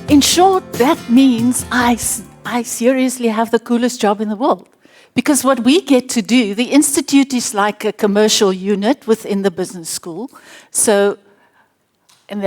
In short, that means I seriously have the coolest job in the world. Because what we get to do, the Institute is like a commercial unit within the business school. So in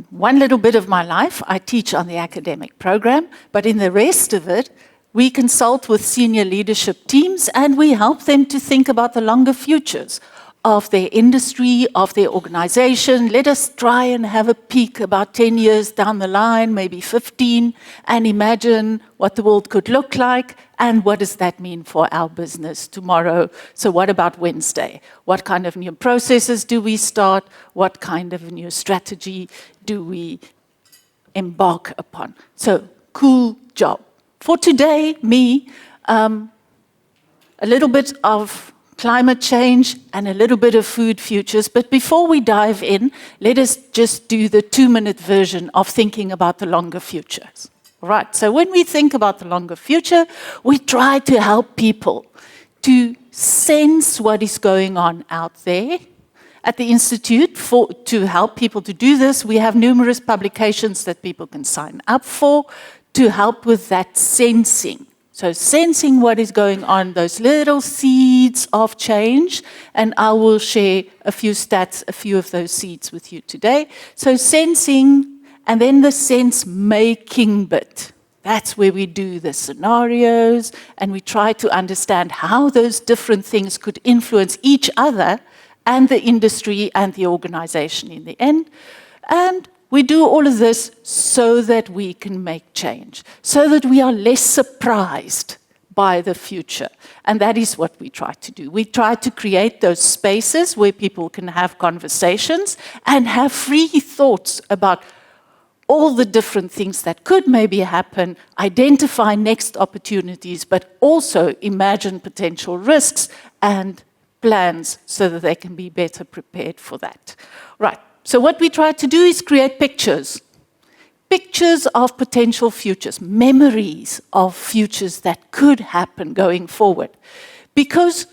one little bit of my life, I teach on the academic program, but in the rest of it, we consult with senior leadership teams and we help them to think about the longer futures of their industry, of their organization. Let us try and have a peek about 10 years down the line, maybe 15, and imagine what the world could look like and what does that mean for our business tomorrow. So what about Wednesday? What kind of new processes do we start? What kind of new strategy do we embark upon? So, cool job. For today, a little bit of climate change and a little bit of food futures. But before we dive in, let us just do the 2-minute version of thinking about the longer futures. All right, so when we think about the longer future, we try to help people to sense what is going on out there. At the Institute, to help people to do this, we have numerous publications that people can sign up for to help with that sensing. So sensing what is going on, those little seeds of change, and I will share a few stats, a few of those seeds with you today. So sensing, and then the sense-making bit. That's where we do the scenarios, and we try to understand how those different things could influence each other and the industry and the organization in the end. And we do all of this so that we can make change, so that we are less surprised by the future. And that is what we try to do. We try to create those spaces where people can have conversations and have free thoughts about all the different things that could maybe happen, identify next opportunities, but also imagine potential risks and plans so that they can be better prepared for that. Right. So what we try to do is create pictures. Pictures of potential futures, memories of futures that could happen going forward. Because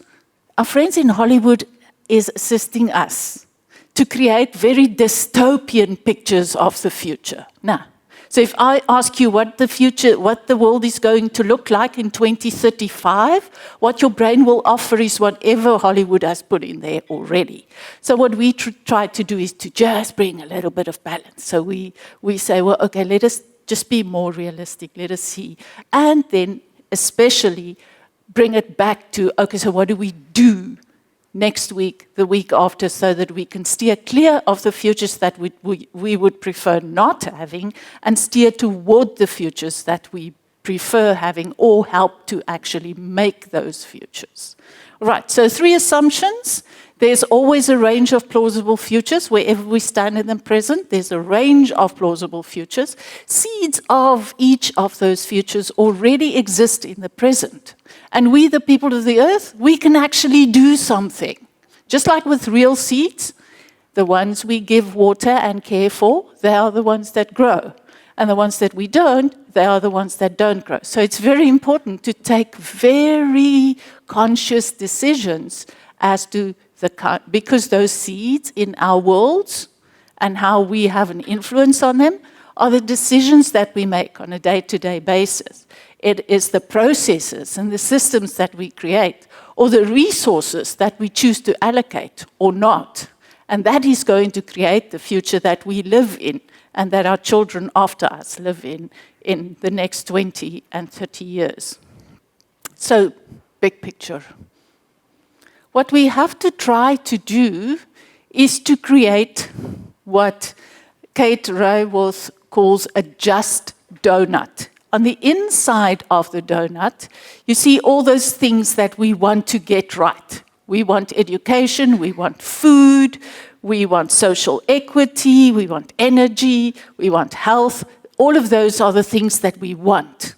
our friends in Hollywood is assisting us to create very dystopian pictures of the future. Now, so if I ask you what the world is going to look like in 2035, what your brain will offer is whatever Hollywood has put in there already. So what we try to do is to just bring a little bit of balance. So we say, well, okay, let us just be more realistic, let us see. And then especially bring it back to, okay, so what do we do next week, the week after, so that we can steer clear of the futures that we would prefer not having and steer toward the futures that we prefer having or help to actually make those futures. Right, so 3 assumptions. There's always a range of plausible futures. Wherever we stand in the present, there's a range of plausible futures. Seeds of each of those futures already exist in the present. And we, the people of the earth, we can actually do something. Just like with real seeds, the ones we give water and care for, they are the ones that grow. And the ones that we don't, they are the ones that don't grow. So it's very important to take very conscious decisions as to because those seeds in our worlds and how we have an influence on them are the decisions that we make on a day-to-day basis. It is the processes and the systems that we create or the resources that we choose to allocate or not. And that is going to create the future that we live in and that our children after us live in the next 20 and 30 years. So, big picture. What we have to try to do is to create what Kate Raworth calls a just donut. On the inside of the donut, you see all those things that we want to get right. We want education, we want food, we want social equity, we want energy, we want health. All of those are the things that we want.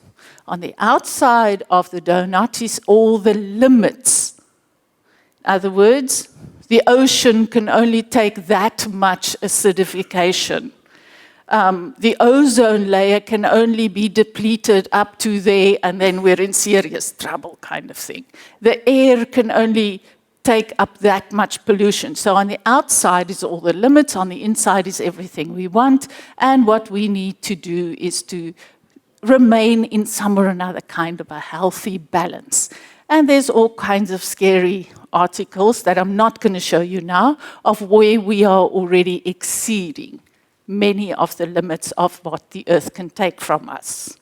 On the outside of the donut is all the limits. In other words, the ocean can only take that much acidification. The ozone layer can only be depleted up to there, and then we're in serious trouble kind of thing. The air can only take up that much pollution. So on the outside is all the limits, on the inside is everything we want, and what we need to do is to remain in some or another kind of a healthy balance. And there's all kinds of scary articles that I'm not going to show you now of where we are already exceeding many of the limits of what the Earth can take from us.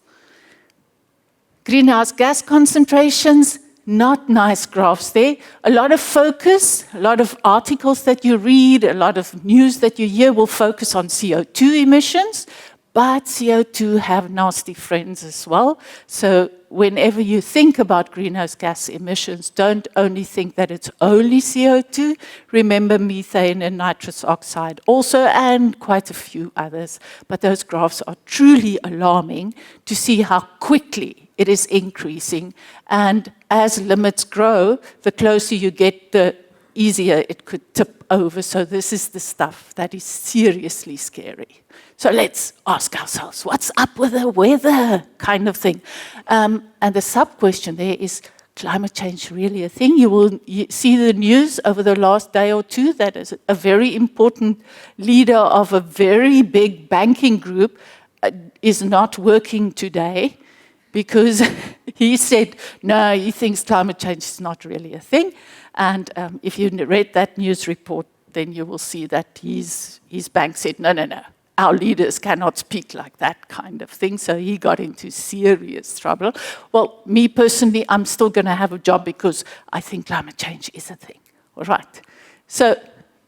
Greenhouse gas concentrations, not nice graphs there. A lot of focus, a lot of articles that you read, a lot of news that you hear will focus on CO2 emissions, but CO2 have nasty friends as well. So whenever you think about greenhouse gas emissions, don't only think that it's only CO2. Remember methane and nitrous oxide also, and quite a few others. But those graphs are truly alarming to see how quickly it is increasing. And as limits grow, the closer you get, the easier it could tip over. So this is the stuff that is seriously scary. So let's ask ourselves, what's up with the weather kind of thing? And the sub-question there is, climate change really a thing? You will see the news over the last day or two that is a very important leader of a very big banking group is not working today because he said, no, he thinks climate change is not really a thing. And if you read that news report, then you will see that his bank said, no, our leaders cannot speak like that kind of thing. So he got into serious trouble. Well, me personally, I'm still going to have a job because I think climate change is a thing. All right. So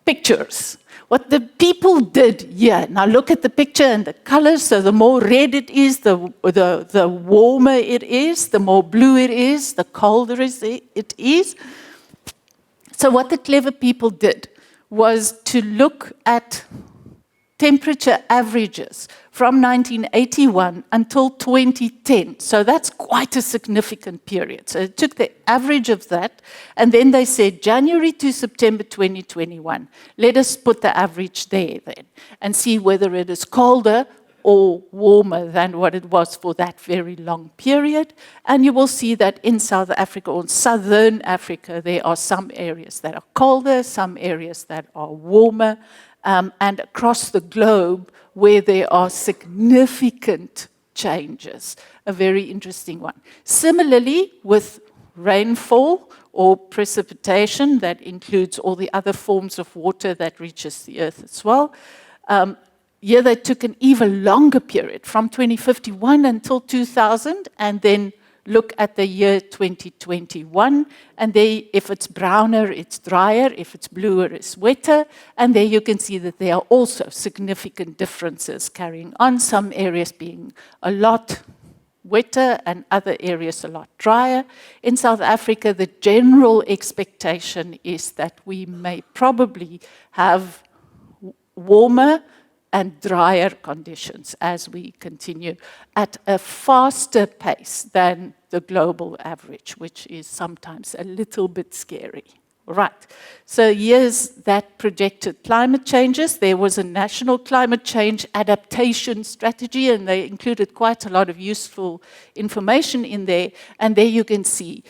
pictures. What the people did here. Now look at the picture and the colors. So the more red it is, the warmer it is. The more blue it is, the colder it is. So what the clever people did was to look at temperature averages from 1981 until 2010. So that's quite a significant period. So it took the average of that, and then they said January to September 2021. Let us put the average there then, and see whether it is colder or warmer than what it was for that very long period. And you will see that in South Africa, or Southern Africa, there are some areas that are colder, some areas that are warmer, and across the globe where there are significant changes. A very interesting one. Similarly, with rainfall or precipitation, that includes all the other forms of water that reaches the earth as well. Here they took an even longer period, from 2051 until 2000, and then look at the year 2021, and there, if it's browner, it's drier, if it's bluer, it's wetter, and there you can see that there are also significant differences carrying on, some areas being a lot wetter and other areas a lot drier. In South Africa, the general expectation is that we may probably have warmer and drier conditions as we continue at a faster pace than the global average, which is sometimes a little bit scary. Right, so here's that projected climate changes. There was a national climate change adaptation strategy, and they included quite a lot of useful information in there. And there you can see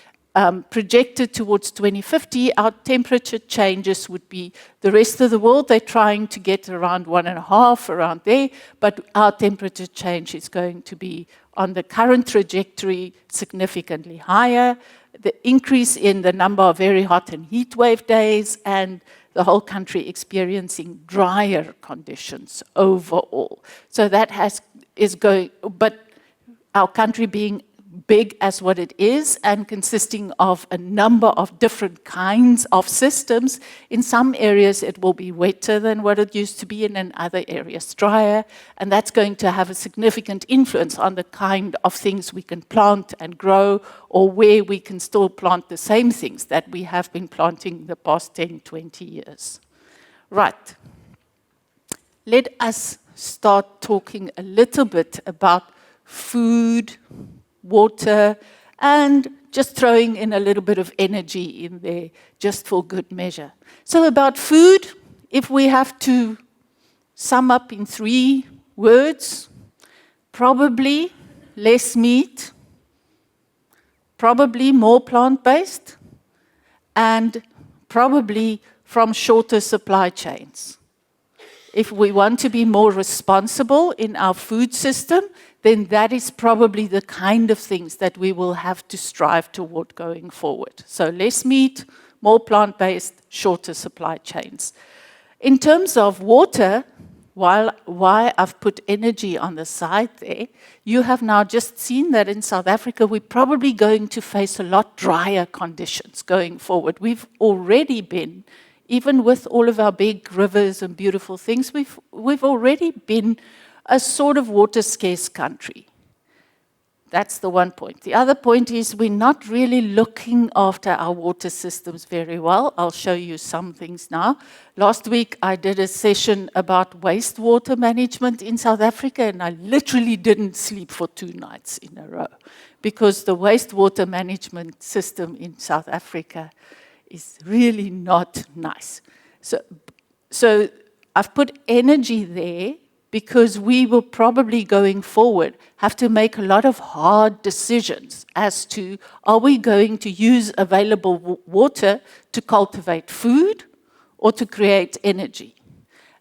projected towards 2050, our temperature changes would be the rest of the world. They're trying to get around 1.5, around there, but our temperature change is going to be on the current trajectory significantly higher. The increase in the number of very hot and heat wave days, and the whole country experiencing drier conditions overall. So that is going, but our country being big as what it is and consisting of a number of different kinds of systems. In some areas it will be wetter than what it used to be, and in other areas drier, and that's going to have a significant influence on the kind of things we can plant and grow, or where we can still plant the same things that we have been planting the past 10, 20 years. Right. Let us start talking a little bit about food, water, and just throwing in a little bit of energy in there, just for good measure. So about food, if we have to sum up in 3 words, probably less meat, probably more plant-based, and probably from shorter supply chains. If we want to be more responsible in our food system, then that is probably the kind of things that we will have to strive toward going forward. So less meat, more plant-based, shorter supply chains. In terms of water, why I've put energy on the side there, you have now just seen that in South Africa we're probably going to face a lot drier conditions going forward. We've already been, even with all of our big rivers and beautiful things, we've already been a sort of water-scarce country. That's the one point. The other point is we're not really looking after our water systems very well. I'll show you some things now. Last week I did a session about wastewater management in South Africa, and I literally didn't sleep for 2 nights in a row because the wastewater management system in South Africa is really not nice. So I've put energy there because we will probably going forward have to make a lot of hard decisions as to, are we going to use available water to cultivate food or to create energy?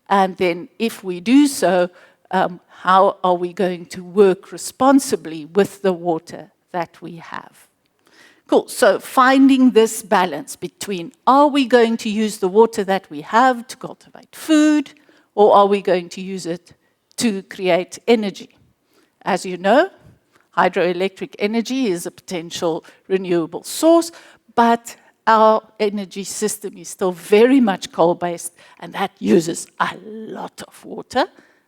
And then if we do so, how are we going to work responsibly with the water that we have? Cool, so finding this balance between, are we going to use the water that we have to cultivate food, or are we going to use it to create energy? As you know, hydroelectric energy is a potential renewable source, but our energy system is still very much coal-based, and that uses a lot of water,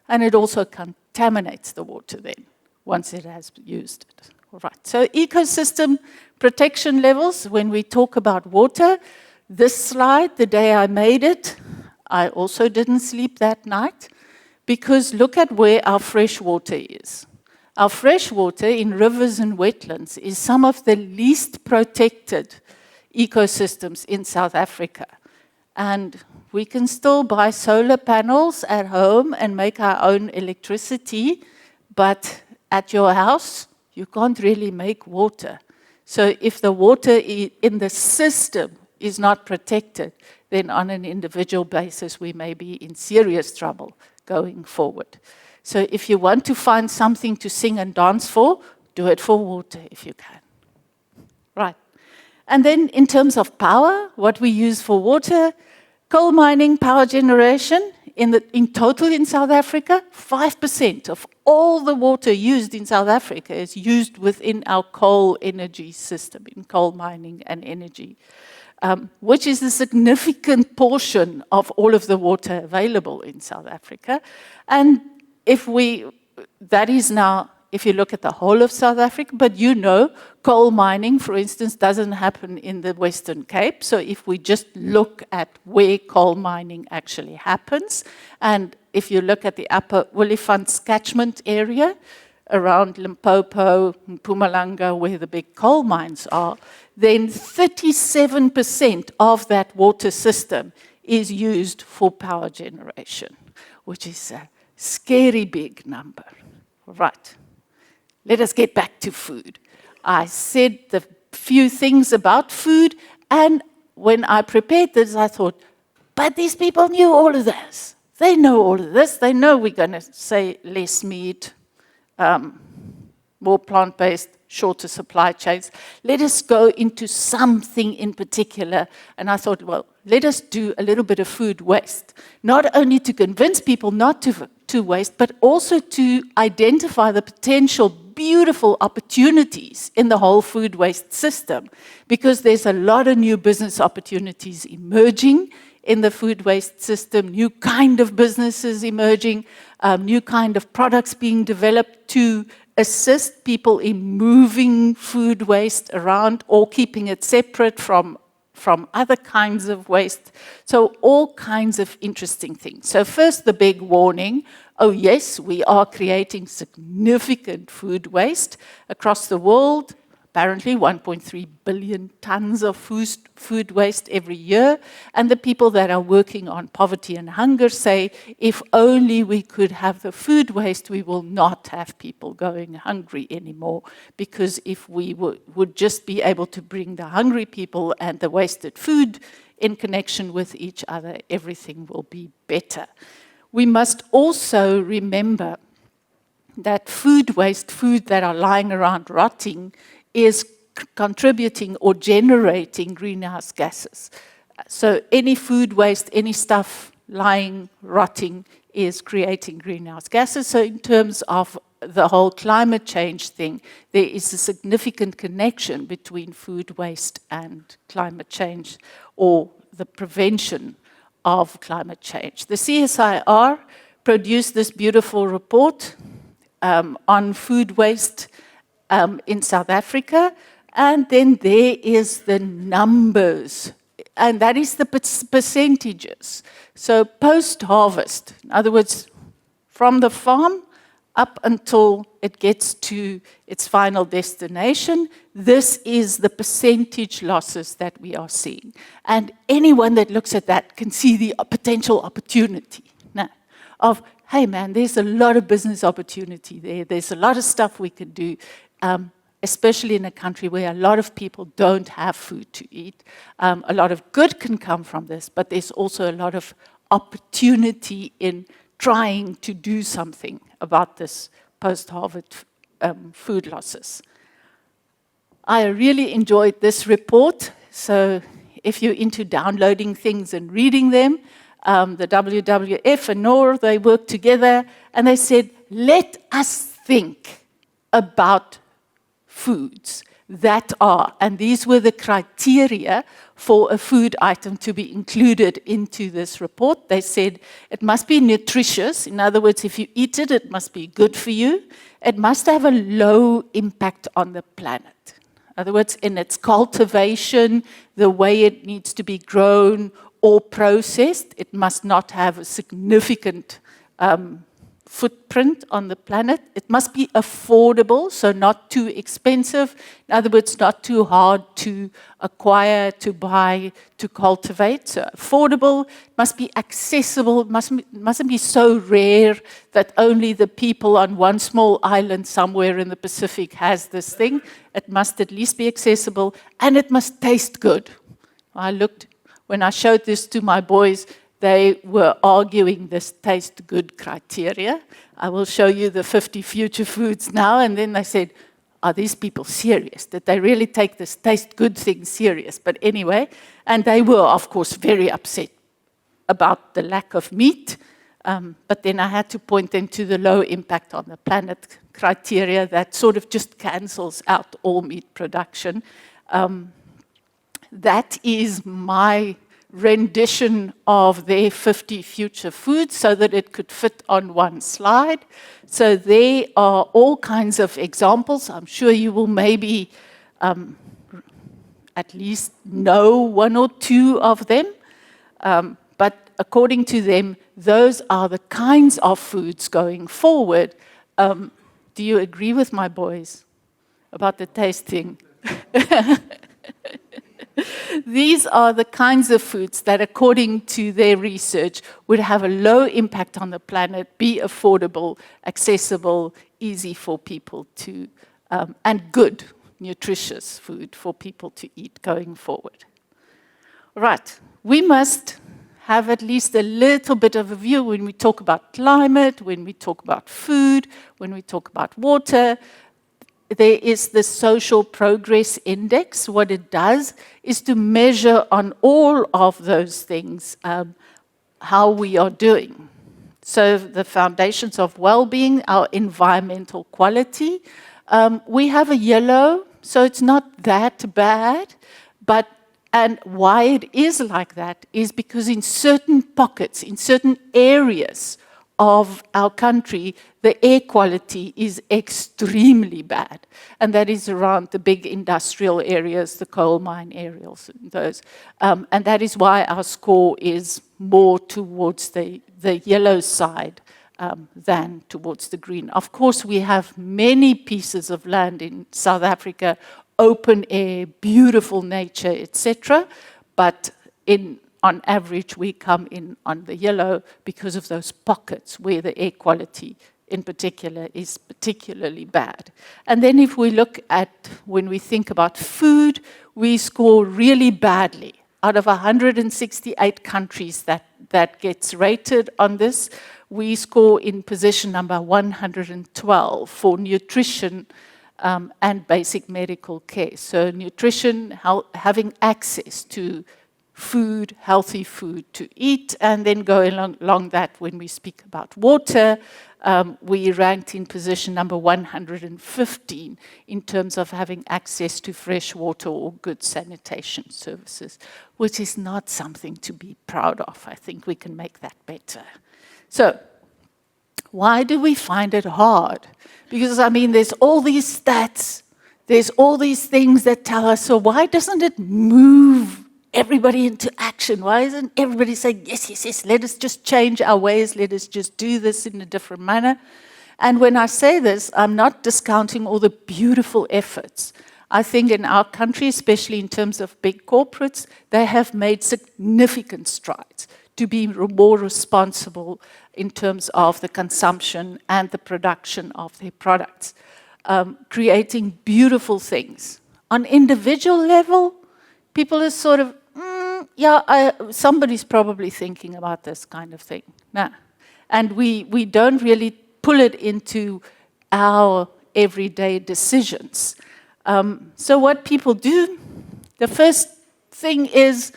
and it also contaminates the water then, once it has used it. All right, so ecosystem protection levels, when we talk about water, this slide, the day I made it, I also didn't sleep that night, because look at where our fresh water is. Our fresh water in rivers and wetlands is some of the least protected ecosystems in South Africa. And we can still buy solar panels at home and make our own electricity, but at your house, you can't really make water. So if the water in the system is not protected, then on an individual basis, we may be in serious trouble going forward. So if you want to find something to sing and dance for, do it for water if you can. Right. And then in terms of power, what we use for water, coal mining, power generation, in total in South Africa, 5% of all the water used in South Africa is used within our coal energy system, in coal mining and energy, which is a significant portion of all of the water available in South Africa. And that is now, if you look at the whole of South Africa, but you know, coal mining, for instance, doesn't happen in the Western Cape. So if we just look at where coal mining actually happens, and if you look at the upper Olifants catchment area, around Limpopo, Mpumalanga, where the big coal mines are, then 37% of that water system is used for power generation, which is a scary big number. Right. Let us get back to food. I said the few things about food, and when I prepared this, I thought, but these people knew all of this. They know all of this. They know we're going to say less meat, more plant-based, shorter supply chains. Let us go into something in particular. And I thought, well, let us do a little bit of food waste, not only to convince people not to waste, but also to identify the potential beautiful opportunities in the whole food waste system, because there's a lot of new business opportunities emerging in the food waste system, new kind of businesses emerging, new kind of products being developed to assist people in moving food waste around or keeping it separate from other kinds of waste. So all kinds of interesting things. So first, the big warning. Oh yes, we are creating significant food waste across the world. apparently 1.3 billion tons of food waste every year. And the people that are working on poverty and hunger say, if only we could have the food waste, we will not have people going hungry anymore. Because if we would just be able to bring the hungry people and the wasted food in connection with each other, everything will be better. We must also remember that food waste, food that are lying around rotting, is contributing or generating greenhouse gases. So any food waste, any stuff lying, rotting, is creating greenhouse gases. So in terms of the whole climate change thing, there is a significant connection between food waste and climate change, or the prevention of climate change. The CSIR produced this beautiful report on food waste in South Africa, and then there is the numbers, and that is the percentages. So post-harvest, in other words, from the farm up until it gets to its final destination, this is the percentage losses that we are seeing. And anyone that looks at that can see the potential opportunity of, hey man, there's a lot of business opportunity there. There's a lot of stuff we can do, especially in a country where a lot of people don't have food to eat. A lot of good can come from this, but there's also a lot of opportunity in trying to do something about this post-harvest food losses. I really enjoyed this report, so if you're into downloading things and reading them, the WWF and NOR, they worked together and they said, let us think about foods that are, and these were the criteria for a food item to be included into this report. They said it must be nutritious. In other words, if you eat it, it must be good for you. It must have a low impact on the planet. In other words, in its cultivation, the way it needs to be grown or processed, it must not have a significant footprint on the planet. It must be affordable, so not too expensive. In other words, not too hard to acquire, to buy, to cultivate. So affordable, must be accessible, mustn't be so rare that only the people on one small island somewhere in the Pacific has this thing. It must at least be accessible, and it must taste good. When I showed this to my boys, they were arguing this taste good criteria. I will show you the 50 future foods now, and then they said, are these people serious? Did they really take this taste good thing serious? But anyway, and they were, of course, very upset about the lack of meat, but then I had to point them to the low impact on the planet criteria that sort of just cancels out all meat production. That is my rendition of their 50 future foods so that it could fit on one slide. So there are all kinds of examples. I'm sure you will maybe at least know one or two of them. But according to them, those are the kinds of foods going forward. Do you agree with my boys about the tasting? These are the kinds of foods that, according to their research, would have a low impact on the planet, be affordable, accessible, easy for people to, and good, nutritious food for people to eat going forward. Right, we must have at least a little bit of a view when we talk about climate, when we talk about food, when we talk about water. There is the Social Progress Index. What it does is to measure on all of those things how we are doing. So the foundations of well-being, our environmental quality. We have a yellow, so it's not that bad, and why it is like that is because in certain pockets, in certain areas of our country, the air quality is extremely bad. And that is around the big industrial areas, the coal mine areas, and those. And that is why our score is more towards the yellow side than towards the green. Of course, we have many pieces of land in South Africa open air, beautiful nature, etc. But on average, we come in on the yellow because of those pockets where the air quality in particular is particularly bad. And then if we look at, when we think about food, we score really badly. Out of 168 countries that gets rated on this, we score in position number 112 for nutrition and basic medical care. So nutrition, having access to food, healthy food to eat, and then going along that when we speak about water, we ranked in position number 115 in terms of having access to fresh water or good sanitation services, which is not something to be proud of. I think we can make that better. So, why do we find it hard? Because, I mean, there's all these stats, there's all these things that tell us, so why doesn't it move everybody into action? Why isn't everybody saying, yes, yes, yes, let us just change our ways, let us just do this in a different manner? And when I say this, I'm not discounting all the beautiful efforts. I think in our country, especially in terms of big corporates, they have made significant strides to be more responsible in terms of the consumption and the production of their products, creating beautiful things. On individual level, people are sort of, somebody's probably thinking about this kind of thing. Nah. And we don't really pull it into our everyday decisions. So what people do, the first thing is,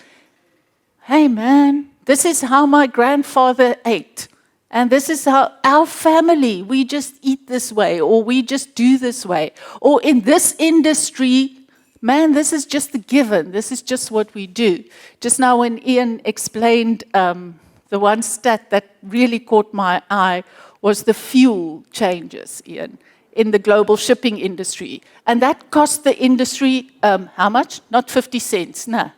hey man, this is how my grandfather ate. And this is how our family, we just eat this way, or we just do this way. Or in this industry, man, this is just the given. This is just what we do. Just now when Ian explained the one stat that really caught my eye was the fuel changes, Ian, in the global shipping industry. And that cost the industry, how much? Not 50 cents, no.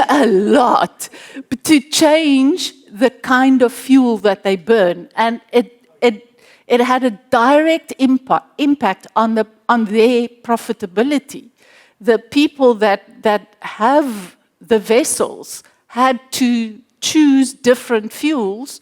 A lot. But to change the kind of fuel that they burn. And it had a direct impact on their profitability. The people that have the vessels had to choose different fuels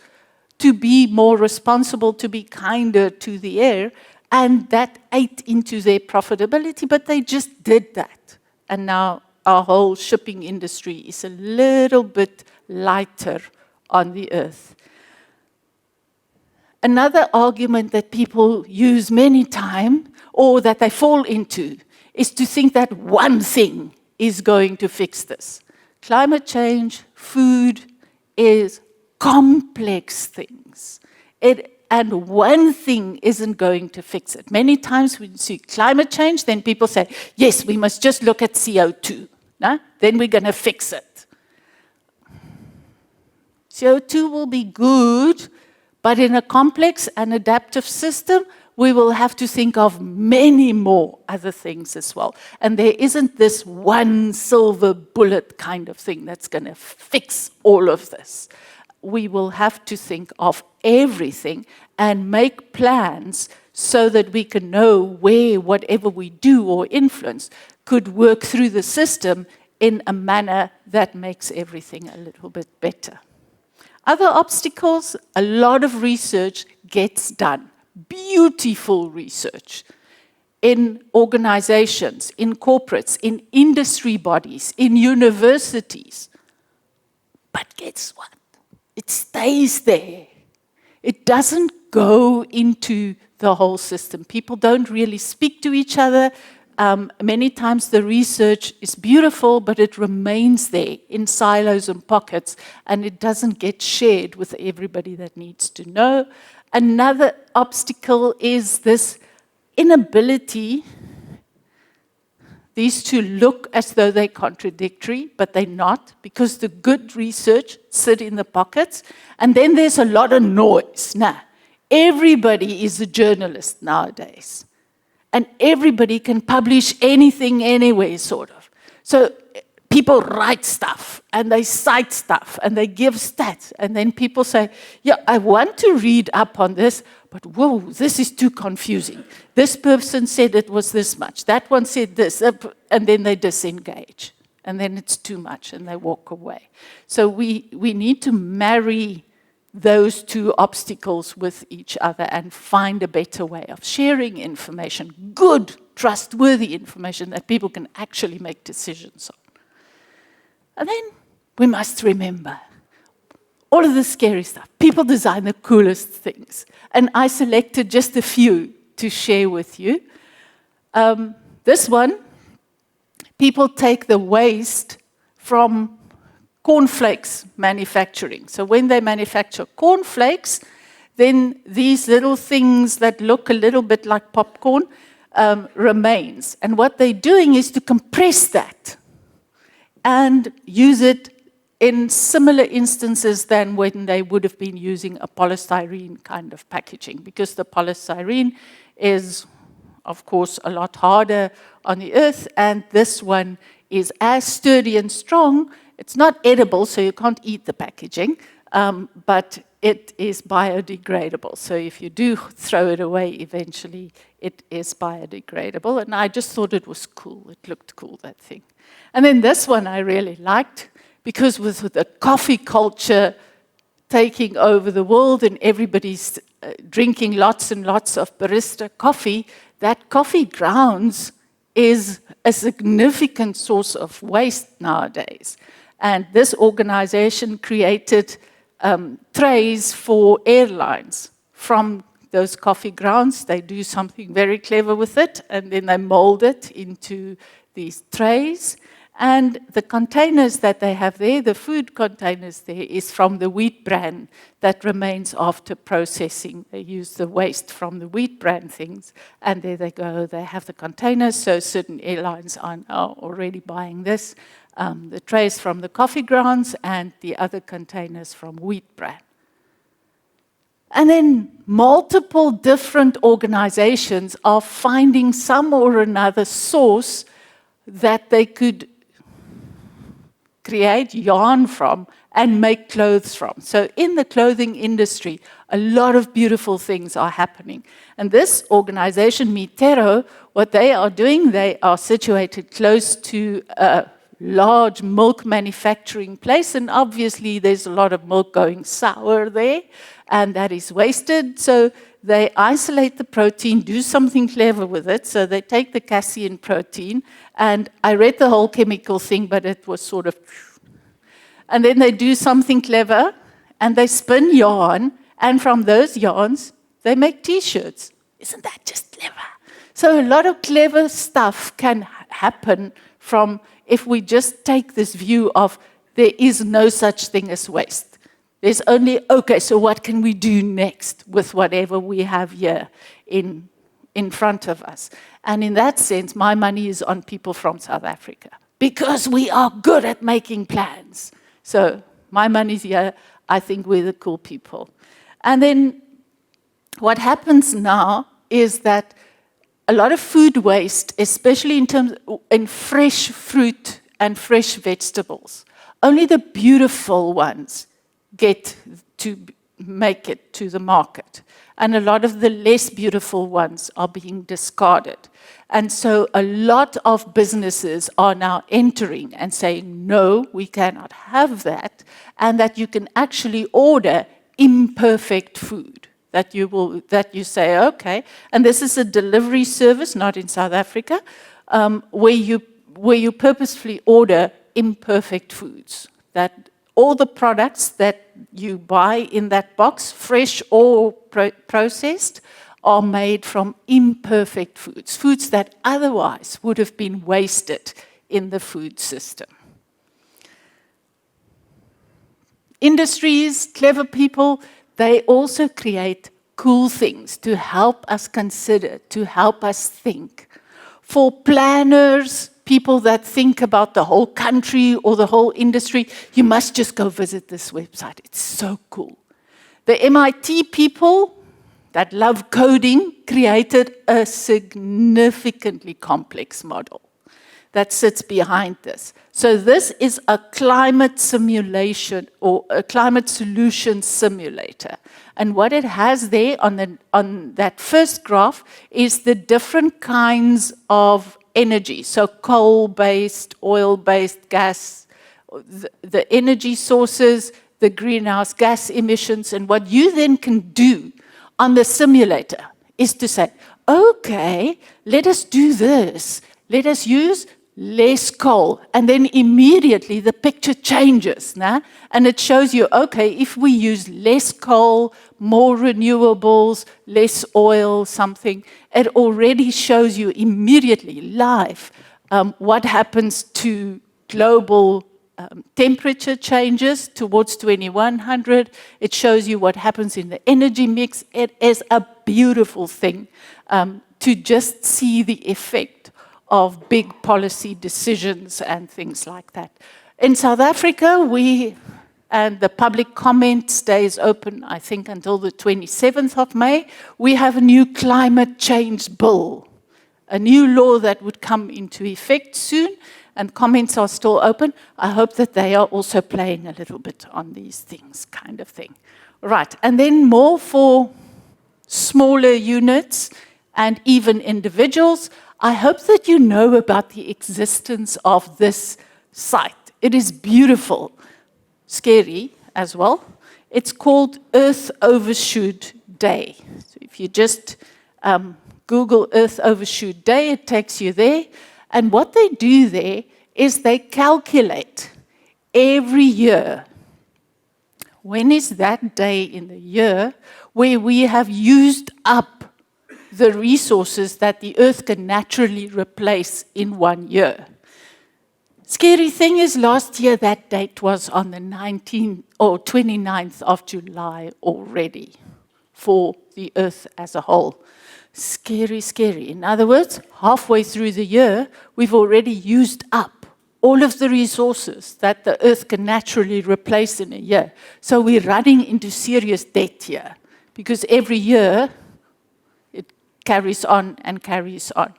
to be more responsible, to be kinder to the air, and that ate into their profitability, but they just did that. And now our whole shipping industry is a little bit lighter on the earth. Another argument that people use many times, or that they fall into, is to think that one thing is going to fix this. Climate change, food, is complex things. And one thing isn't going to fix it. Many times when you see climate change, then people say, yes, we must just look at CO2. No? Then we're going to fix it. CO2 will be good, but in a complex and adaptive system, we will have to think of many more other things as well. And there isn't this one silver bullet kind of thing that's going to fix all of this. We will have to think of everything and make plans so that we can know where whatever we do or influence could work through the system in a manner that makes everything a little bit better. Other obstacles, a lot of research gets done. Beautiful research in organizations, in corporates, in industry bodies, in universities. But guess what? It stays there. It doesn't go into the whole system. People don't really speak to each other. Many times the research is beautiful, but it remains there in silos and pockets, and it doesn't get shared with everybody that needs to know. Another obstacle is this inability, these two look as though they're contradictory, but they're not, because the good research sit in the pockets, and then there's a lot of noise. Now, everybody is a journalist nowadays, and everybody can publish anything anywhere, sort of. So people write stuff, and they cite stuff, and they give stats, and then people say, yeah, I want to read up on this, but But whoa, this is too confusing. This person said it was this much. That one said this. And then they disengage. And then it's too much and they walk away. So we need to marry those two obstacles with each other and find a better way of sharing information, good, trustworthy information that people can actually make decisions on. And then we must remember all of the scary stuff. People design the coolest things. And I selected just a few to share with you. This one, people take the waste from cornflakes manufacturing. So when they manufacture cornflakes, then these little things that look a little bit like popcorn remains. And what they're doing is to compress that and use it in similar instances than when they would have been using a polystyrene kind of packaging, because the polystyrene is, of course, a lot harder on the earth, and this one is as sturdy and strong. It's not edible, so you can't eat the packaging, but it is biodegradable. So if you do throw it away eventually, it is biodegradable. And I just thought it was cool. It looked cool, that thing. And then this one I really liked, because with the coffee culture taking over the world and everybody's drinking lots and lots of barista coffee, that coffee grounds is a significant source of waste nowadays. And this organization created trays for airlines from those coffee grounds. They do something very clever with it, and then they mold it into these trays. And the containers that they have there, the food containers there, is from the wheat bran that remains after processing. They use the waste from the wheat bran things, and there they go. They have the containers, so certain airlines are already buying this. The trays from the coffee grounds and the other containers from wheat bran. And then multiple different organizations are finding some or another source that they could create yarn from and make clothes from. So in the clothing industry, a lot of beautiful things are happening. And this organization, Mitero, what they are doing, they are situated close to a large milk manufacturing place, and obviously there's a lot of milk going sour there, and that is wasted. So they isolate the protein, do something clever with it. So they take the casein protein, and I read the whole chemical thing, but it was sort of... And then they do something clever, and they spin yarn, and from those yarns, they make T-shirts. Isn't that just clever? So a lot of clever stuff can happen from, if we just take this view of there is no such thing as waste. There's only, okay, so what can we do next with whatever we have here in front of us? And in that sense, my money is on people from South Africa, because we are good at making plans. So my money's here. I think we're the cool people. And then what happens now is that a lot of food waste, especially in fresh fruit and fresh vegetables, only the beautiful ones get to make it to the market. And a lot of the less beautiful ones are being discarded. And so a lot of businesses are now entering and saying, no, we cannot have that, and that you can actually order imperfect food. That you say, okay, and this is a delivery service, not in South Africa, where you purposefully order imperfect foods. That all the products that you buy in that box, fresh or processed, are made from imperfect foods, foods that otherwise would have been wasted in the food system. Industries, clever people, they also create cool things to help us consider, to help us think. For planners, people that think about the whole country or the whole industry, you must just go visit this website. It's so cool. The MIT people that love coding created a significantly complex model. that sits behind this. So this is a climate simulation or a climate solution simulator. And what it has there on that first graph is the different kinds of energy. So coal-based, oil-based, gas, the energy sources, the greenhouse gas emissions. And what you then can do on the simulator is to say, okay, let us do this. Let us use less coal. And then immediately the picture changes. Nah? And it shows you, okay, if we use less coal, more renewables, less oil, something, it already shows you immediately live what happens to global temperature changes towards 2100. It shows you what happens in the energy mix. It is a beautiful thing to just see the effect of big policy decisions and things like that. In South Africa, and the public comment stays open, I think, until the 27th of May, we have a new climate change bill, a new law that would come into effect soon, and comments are still open. I hope that they are also playing a little bit on these things, kind of thing. Right, and then more for smaller units and even individuals. I hope that you know about the existence of this site. It is beautiful, scary as well. It's called Earth Overshoot Day. So if you just Google Earth Overshoot Day, it takes you there. And what they do there is they calculate every year, when is that day in the year where we have used up the resources that the Earth can naturally replace in 1 year. Scary thing is, last year that date was on the 19th or 29th of July already for the Earth as a whole. Scary, scary. In other words, halfway through the year, we've already used up all of the resources that the Earth can naturally replace in a year. So we're running into serious debt here, because every year it carries on and carries on.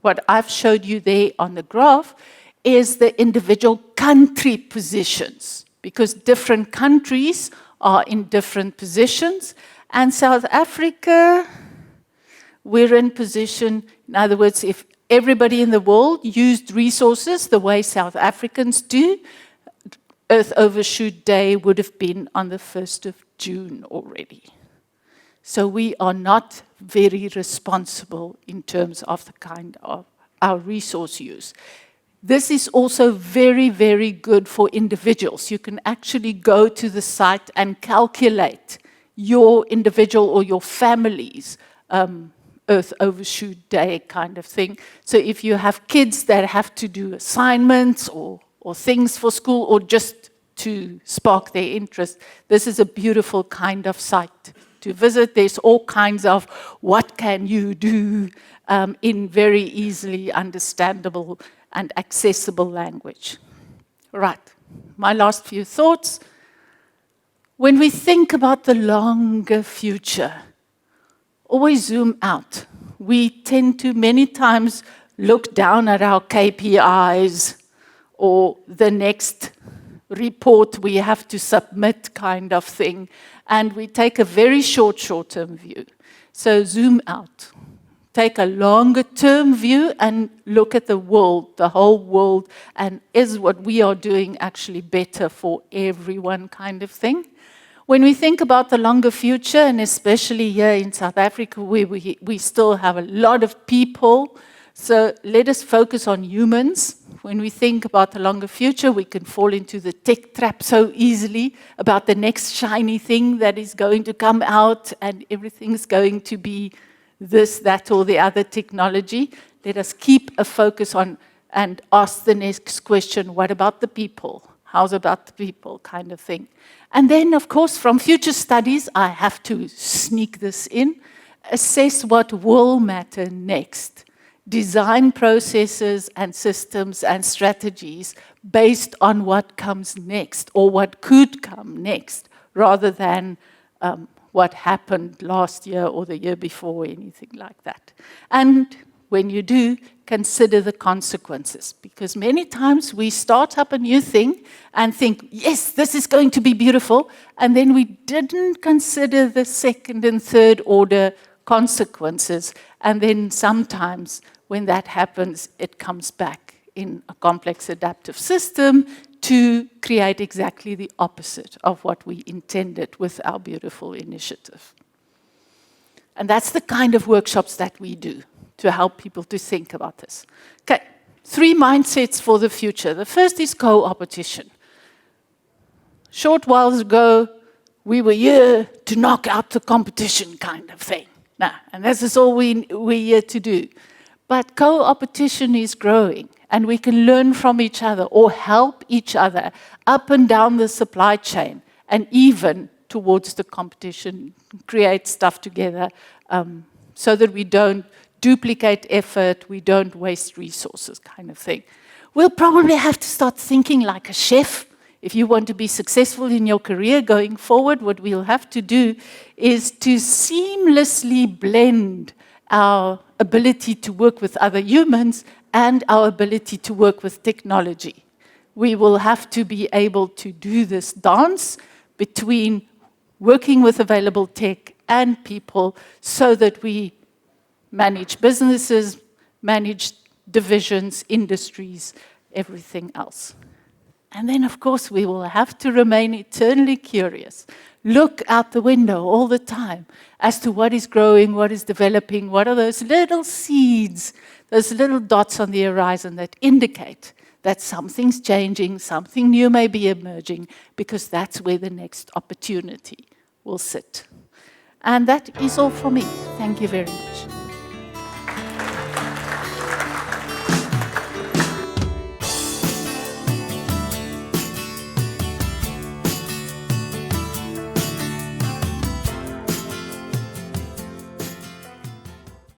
What I've showed you there on the graph is the individual country positions, because different countries are in different positions. And South Africa, we're in position, in other words, if everybody in the world used resources the way South Africans do, Earth Overshoot Day would have been on the 1st of June already. So we are not very responsible in terms of the kind of our resource use. This is also very, very good for individuals. You can actually go to the site and calculate your individual or your family's Earth Overshoot Day kind of thing. So if you have kids that have to do assignments or things for school, or just to spark their interest, this is a beautiful kind of site to visit. There's all kinds of what can you do in very easily understandable and accessible language. Right, my last few thoughts. When we think about the longer future, always zoom out. We tend to many times look down at our KPIs or the next report we have to submit kind of thing, and we take a very short-term view. So zoom out. Take a longer-term view and look at the world, the whole world, and is what we are doing actually better for everyone kind of thing. When we think about the longer future, and especially here in South Africa, where we still have a lot of people, so let us focus on humans. When we think about the longer future, we can fall into the tech trap so easily about the next shiny thing that is going to come out and everything's going to be this, that, or the other technology. Let us keep a focus on and ask the next question, what about the people? How's about the people kind of thing? And then, of course, from future studies, I have to sneak this in, assess what will matter next. Design processes and systems and strategies based on what comes next or what could come next, rather than what happened last year or the year before, or anything like that. And when you do, consider the consequences. Because many times we start up a new thing and think, yes, this is going to be beautiful, and then we didn't consider the second and third order consequences. And then sometimes when that happens, it comes back in a complex adaptive system to create exactly the opposite of what we intended with our beautiful initiative. And that's the kind of workshops that we do to help people to think about this. Okay, 3 mindsets for the future. The first is co-opetition. Short whiles ago, we were here to knock out the competition kind of thing. Now, and this is all we're here to do. But co-opetition is growing, and we can learn from each other or help each other up and down the supply chain, and even towards the competition, create stuff together so that we don't duplicate effort, we don't waste resources kind of thing. We'll probably have to start thinking like a chef. If you want to be successful in your career going forward, what we'll have to do is to seamlessly blend our ability to work with other humans and our ability to work with technology. We will have to be able to do this dance between working with available tech and people so that we manage businesses, manage divisions, industries, everything else. And then, of course, we will have to remain eternally curious. Look out the window all the time as to what is growing, what is developing, what are those little seeds, those little dots on the horizon that indicate that something's changing, something new may be emerging, because that's where the next opportunity will sit. And that is all for me. Thank you very much.